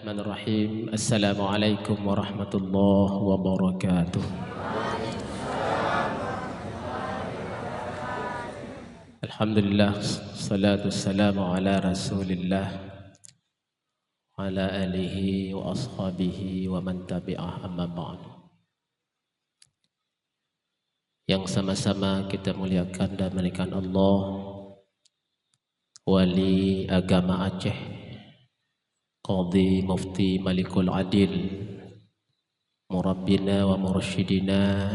Bismillahirrahmanirrahim. Assalamualaikum warahmatullahi wabarakatuh. Alhamdulillah, salatu wassalamu ala rasulillah wa ala alihi wa ashabihi wa man tabi'ah, amma ba'd. Yang sama-sama kita muliakan dan menaikkan Allah, wali agama Aceh, Qadhi Mufti Malikul Adil, Murabbina wa Mursyidina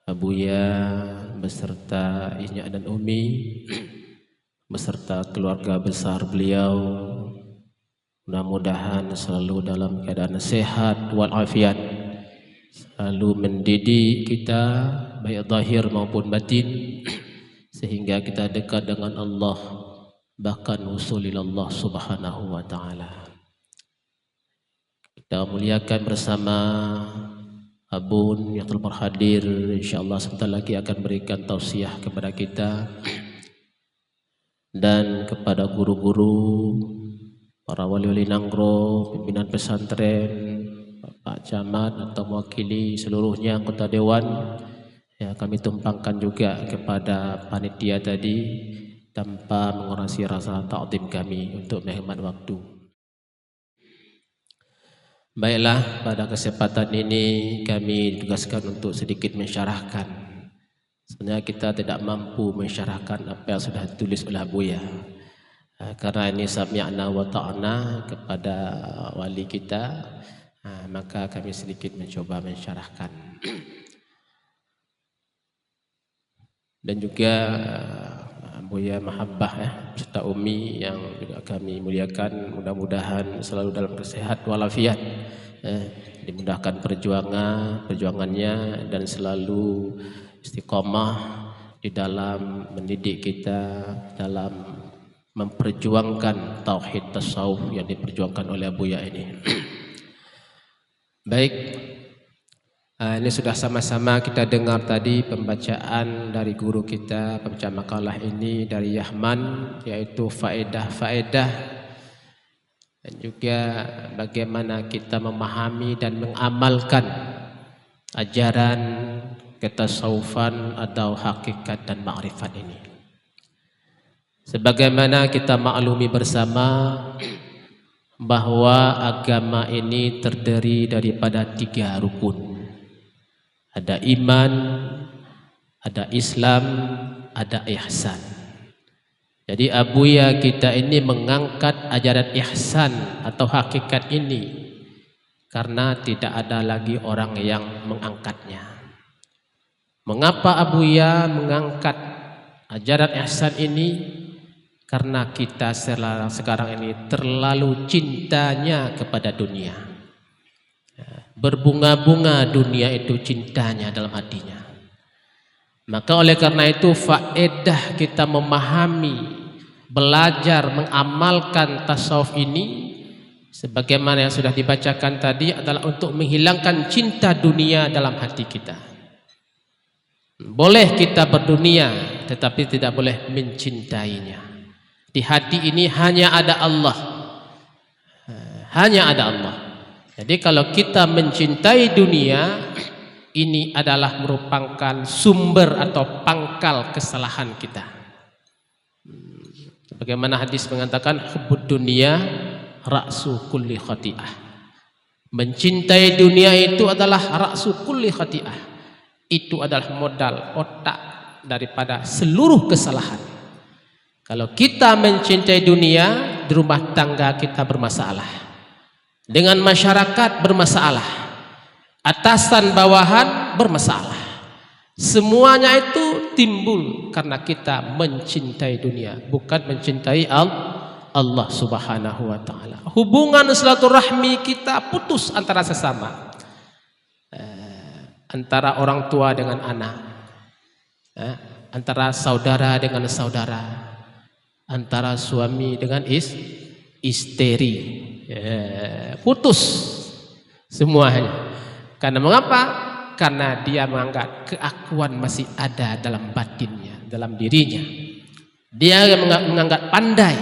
Abuya beserta Inyak dan Umi beserta keluarga besar beliau, mudah-mudahan selalu dalam keadaan sehat walafiat, selalu mendidik kita baik zahir maupun batin sehingga kita dekat dengan Allah, bahkan usulilallah subhanahu wa ta'ala. Kita muliakan bersama Abun yang telah berhadir, insyaAllah sebentar lagi akan berikan tausiah kepada kita dan kepada guru-guru, para wali-wali Nanggro, pimpinan pesantren, Pak Camat atau mewakili seluruhnya anggota dewan. Ya, kami tumpangkan juga kepada panitia tadi tanpa mengurangi rasa ta'zim kami untuk menghemat waktu. Baiklah, pada kesempatan ini kami ditugaskan untuk sedikit mensyarahkan. Sebenarnya kita tidak mampu mensyarahkan apa yang sudah ditulis oleh Abuya, karena ini sami'na wa ta'na kepada wali kita, maka kami sedikit mencoba mensyarahkan. Dan juga Buya Mahabbah serta Umi yang juga kami muliakan, mudah-mudahan selalu dalam kesehat walafiat, dimudahkan perjuangannya dan selalu istiqomah di dalam mendidik kita, dalam memperjuangkan tauhid tasawuf yang diperjuangkan oleh Buya ini. Baik, ini sudah sama-sama kita dengar tadi pembacaan dari guru kita, pembaca makalah ini dari Yahman, yaitu faedah-faedah dan juga bagaimana kita memahami dan mengamalkan ajaran ketasawufan atau hakikat dan ma'rifat ini. Sebagaimana kita maklumi bersama bahwa agama ini terdiri daripada 3 rukun. Ada iman, ada Islam, ada ihsan. Jadi Abuya kita ini mengangkat ajaran ihsan atau hakikat ini karena tidak ada lagi orang yang mengangkatnya. Mengapa Abuya mengangkat ajaran ihsan ini? Karena kita sekarang ini terlalu cintanya kepada dunia. Berbunga-bunga dunia itu cintanya dalam hatinya. Maka oleh karena itu faedah kita memahami, belajar, mengamalkan tasawuf ini sebagaimana yang sudah dibacakan tadi adalah untuk menghilangkan cinta dunia dalam hati kita. Boleh kita berdunia tetapi tidak boleh mencintainya. Di hati ini hanya ada Allah. Hanya ada Allah. Jadi kalau kita mencintai dunia, ini adalah merupakan sumber atau pangkal kesalahan kita. Bagaimana hadis mengatakan hubbud dunya ra'su kulli khati'ah. Mencintai dunia itu adalah ra'su kulli khati'ah. Itu adalah modal otak daripada seluruh kesalahan. Kalau kita mencintai dunia, di rumah tangga kita bermasalah. Dengan masyarakat bermasalah, atasan bawahan bermasalah. Semuanya itu timbul karena kita mencintai dunia, bukan mencintai Allah subhanahu wa ta'ala. Hubungan silaturahmi kita putus antara sesama, antara orang tua dengan anak, antara saudara dengan saudara, antara suami dengan istri. Putus semuanya. Karena mengapa? Karena dia menganggap keakuan masih ada dalam batinnya, dalam dirinya. Dia menganggap pandai,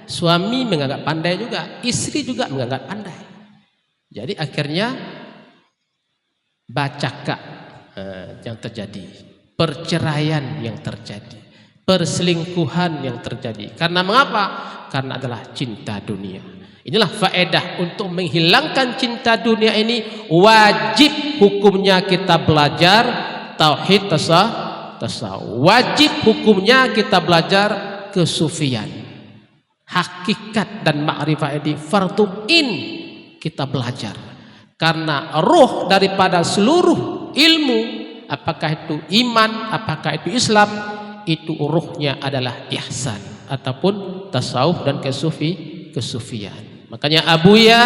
suami menganggap pandai juga, istri juga menganggap pandai. Jadi akhirnya bacakak yang terjadi, perceraian yang terjadi, perselingkuhan yang terjadi. Karena mengapa? Karena adalah cinta dunia. Inilah faedah untuk menghilangkan cinta dunia ini, wajib hukumnya kita belajar tauhid tasawuf. Wajib hukumnya kita belajar kesufian. Hakikat dan ma'rifah ini fardhu in kita belajar. Karena ruh daripada seluruh ilmu, apakah itu iman, apakah itu Islam, itu ruhnya adalah ihsan ataupun tasawuf dan kesufian. Makanya Abuya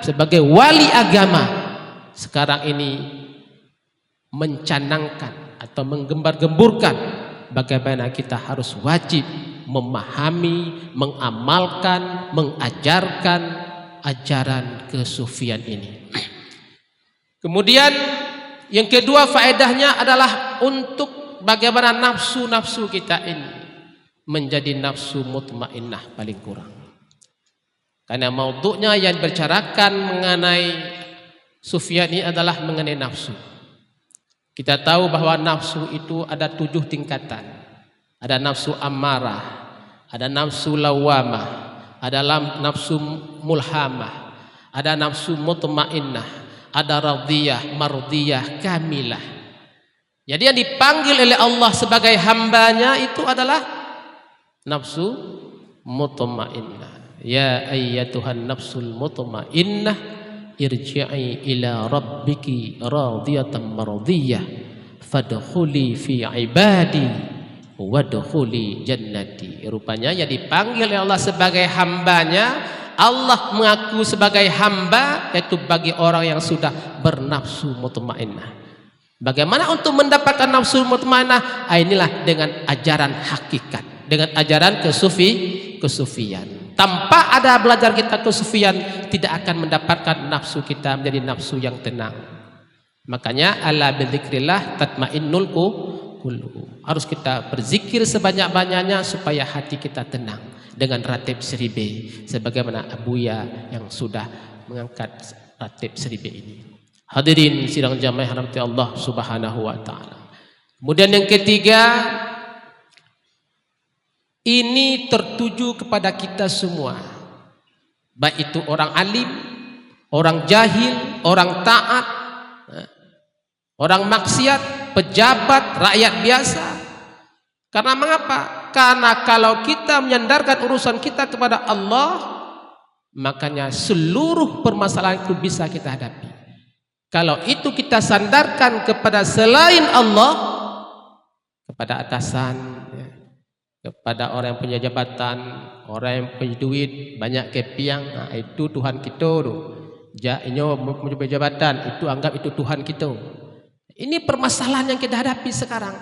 sebagai wali agama sekarang ini mencanangkan atau menggembar-gemburkan bagaimana kita harus wajib memahami, mengamalkan, mengajarkan ajaran kesufian ini. Kemudian yang kedua faedahnya adalah untuk bagaimana nafsu-nafsu kita ini menjadi nafsu mutmainnah paling kurang. Karena maudhu'nya yang dibicarakan mengenai sufian ini adalah mengenai nafsu. Kita tahu bahwa nafsu itu ada 7 tingkatan. Ada nafsu ammarah, ada nafsu lawamah, ada nafsu mulhamah, ada nafsu mutmainnah, ada radiyah, mardiyah, kamilah. Jadi yang dipanggil oleh Allah sebagai hambanya itu adalah nafsu mutmainnah. Ya ayyatuhan nafsul mutmainnah irji'i ila rabbiki radiyatan mardiyah fadkhuli fi ibadi wadkhuli jannati. Rupanya yang dipanggil oleh Allah sebagai hambanya, Allah mengaku sebagai hamba yaitu bagi orang yang sudah bernafsu mutmainnah. Bagaimana untuk mendapatkan nafsu mutmainnah? Inilah dengan ajaran hakikat, dengan ajaran kesufian. Tanpa ada belajar kita kesufian, tidak akan mendapatkan nafsu kita menjadi nafsu yang tenang. Makanya ala bidzikrillah tatmainnul qulub. Harus kita berzikir sebanyak-banyaknya supaya hati kita tenang dengan ratib seribe sebagaimana Abuya yang sudah mengangkat ratib seribe ini. Hadirin sidang jamaah rahmati Allah Subhanahu wa taala. Kemudian yang ketiga, ini tertuju kepada kita semua, baik itu orang alim, orang jahil, orang taat, orang maksiat, pejabat, rakyat biasa. Karena mengapa? Karena kalau kita menyandarkan urusan kita kepada Allah, makanya seluruh permasalahan itu bisa kita hadapi. Kalau itu kita sandarkan kepada selain Allah, kepada atasan, kepada orang yang punya jabatan, orang yang punya duit, banyak kepiang, nah, itu Tuhan kita tu. Inyo punya jabatan, itu anggap itu Tuhan kita. Ini permasalahan yang kita hadapi sekarang.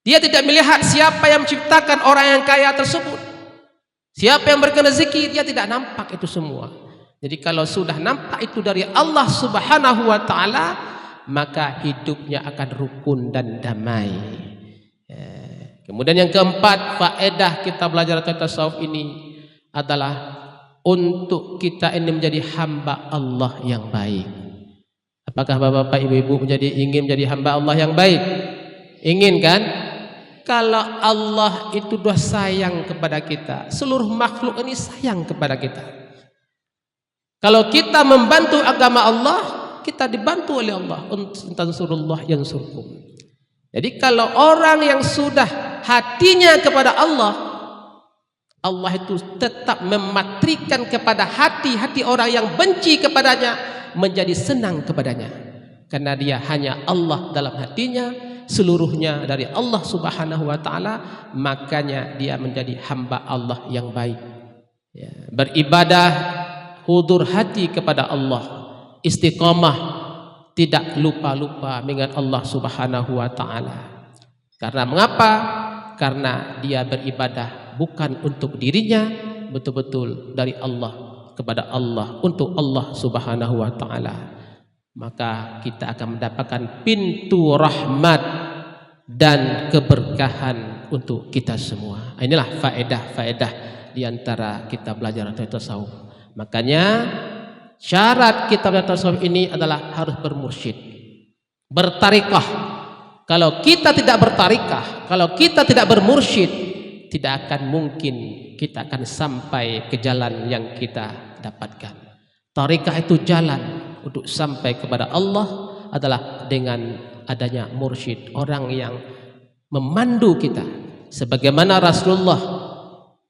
Dia tidak melihat siapa yang menciptakan orang yang kaya tersebut. Siapa yang berikan rezeki, dia tidak nampak itu semua. Jadi kalau sudah nampak itu dari Allah Subhanahu wa taala, maka hidupnya akan rukun dan damai. Kemudian yang keempat, faedah kita belajar tasawuf ini adalah untuk kita ini menjadi hamba Allah yang baik. Apakah bapak-bapak, ibu-ibu ingin menjadi hamba Allah yang baik? Ingin kan? Kalau Allah itu sudah sayang kepada kita, seluruh makhluk ini sayang kepada kita. Kalau kita membantu agama Allah, kita dibantu oleh Allah. Tansurullah yansurkum. Jadi kalau orang yang sudah hatinya kepada Allah, Allah itu tetap mematrikan kepada hati-hati orang yang benci kepadanya menjadi senang kepadanya. Karena dia hanya Allah dalam hatinya, seluruhnya dari Allah Subhanahu wa taala, makanya dia menjadi hamba Allah yang baik. Ya, beribadah hudur hati kepada Allah, istiqamah, tidak lupa-lupa mengingat Allah Subhanahu wa taala. Karena mengapa? Karena dia beribadah bukan untuk dirinya, betul-betul dari Allah kepada Allah, untuk Allah Subhanahu wa taala. Maka kita akan mendapatkan pintu rahmat dan keberkahan untuk kita semua. Inilah faedah-faedah di antara kita belajar tasawuf. Makanya syarat kita belajar tasawuf ini adalah harus bermursyid, bertarikah. Kalau kita tidak bertarikah, kalau kita tidak bermursyid, tidak akan mungkin kita akan sampai ke jalan yang kita dapatkan. Tarikah itu jalan untuk sampai kepada Allah adalah dengan adanya mursyid, orang yang memandu kita. Sebagaimana Rasulullah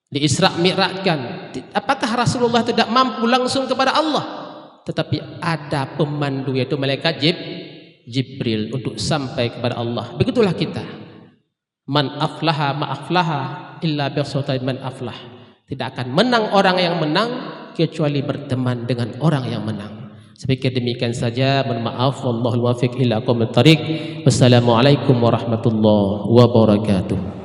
di Isra Mi'rajkan, apakah Rasulullah tidak mampu langsung kepada Allah? Tetapi ada pemandu, yaitu malaikat Jibril untuk sampai kepada Allah. Begitulah kita. Man aflaha ma aflaha illa bi'sawtai man aflah. Tidak akan menang orang yang menang kecuali berteman dengan orang yang menang. Sebagai demikian saja, mohon maaf, wallahul muwaffiq ila aqwamit thariq. Wassalamualaikum warahmatullahi wabarakatuh.